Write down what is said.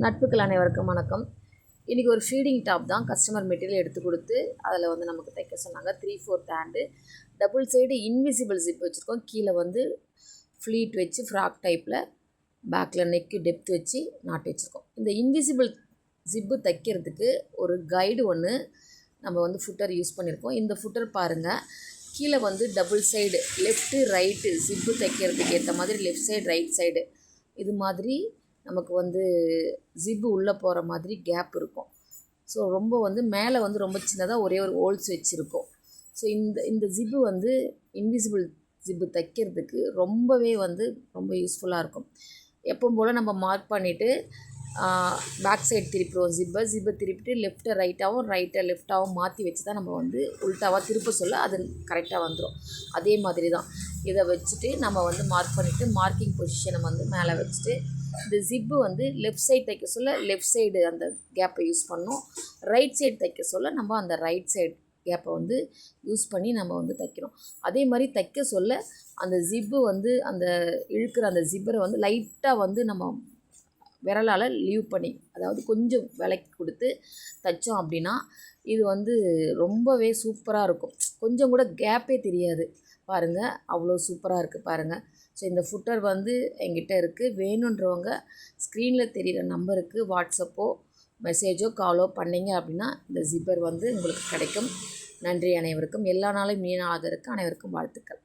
நட்புகள் அனைவருக்கும் வணக்கம். இன்றைக்கி ஒரு ஃபீடிங் டாப் தான் கஸ்டமர் மெட்டீரியல் எடுத்து கொடுத்து அதில் வந்து நமக்கு தைக்க சொன்னாங்க. 3/4 hand double side invisible zip வச்சுருக்கோம். கீழே வந்து ஃப்ளீட் வச்சு ஃப்ராக் டைப்பில் பேக்கில் நெக்கு டெப்த் வச்சு நாட்டு வச்சுருக்கோம். இந்த இன்விசிபிள் ஜிப்பு தைக்கிறதுக்கு ஒரு கைடு ஒன்று நம்ம வந்து ஃபுட்டர் யூஸ் பண்ணியிருக்கோம். இந்த ஃபுட்டர் பாருங்கள், கீழே வந்து double side left right zip தைக்கிறதுக்கு ஏற்ற மாதிரி லெஃப்ட் சைடு ரைட் சைடு இது மாதிரி நமக்கு வந்து ஜிப்பு உள்ளே போகிற மாதிரி கேப் இருக்கும். ஸோ ரொம்ப வந்து மேலே வந்து ரொம்ப சின்னதாக ஒரே ஒரு ஹோல்ஸ் வச்சுருக்கோம். ஸோ இந்த ஜிப்பு வந்து இன்விசிபிள் ஜிப்பு தைக்கிறதுக்கு ரொம்பவே வந்து ரொம்ப யூஸ்ஃபுல்லாக இருக்கும். எப்பவும் போல் நம்ம மார்க் பண்ணிவிட்டு பேக் சைடு திருப்பிடுவோம். ஜிப்பை திருப்பிட்டு லெஃப்ட்டை ரைட்டாகவும் ரைட்டை லெஃப்ட்டாகவும் மாற்றி வச்சு தான் நம்ம வந்து உல்ட்டாவாக திருப்ப சொல்ல அது கரெக்டாக வந்துடும். அதே மாதிரி தான் இதை வச்சுட்டு நம்ம வந்து மார்க் பண்ணிவிட்டு மார்க்கிங் பொசிஷனை வந்து மேலே வச்சுட்டு இந்த ஜிப்பு வந்து லெஃப்ட் சைடு தைக்க சொல்ல லெஃப்ட் சைடு அந்த கேப்பை யூஸ் பண்ணோம். ரைட் சைடு தைக்க சொல்ல நம்ம அந்த ரைட் சைடு கேப்பை வந்து யூஸ் பண்ணி நம்ம வந்து தைக்கிறோம். அதே மாதிரி தைக்க சொல்ல அந்த ஜிப்பு வந்து அந்த இழுக்கிற அந்த ஜிப்பரை வந்து லைட்டாக வந்து நம்ம விரலால் லீவ் பண்ணி, அதாவது கொஞ்சம் விலைக்கு கொடுத்து தைச்சோம் அப்படின்னா இது வந்து ரொம்பவே சூப்பராக இருக்கும். கொஞ்சம் கூட கேப்பே தெரியாது. பாருங்கள், அவ்வளோ சூப்பராக இருக்குது பாருங்கள். ஸோ இந்த ஃபுட்டர் வந்து என்கிட்ட இருக்குது. வேணுன்றவங்க ஸ்க்ரீனில் தெரிகிற நம்பருக்கு வாட்ஸ்அப்போ மெசேஜோ காலோ பண்ணிங்க அப்படின்னா இந்த ஜிப்பர் வந்து உங்களுக்கு கிடைக்கும். நன்றி அனைவருக்கும். எல்லா நாளும் மீனாக இருக்க அனைவருக்கும் வாழ்த்துக்கள்.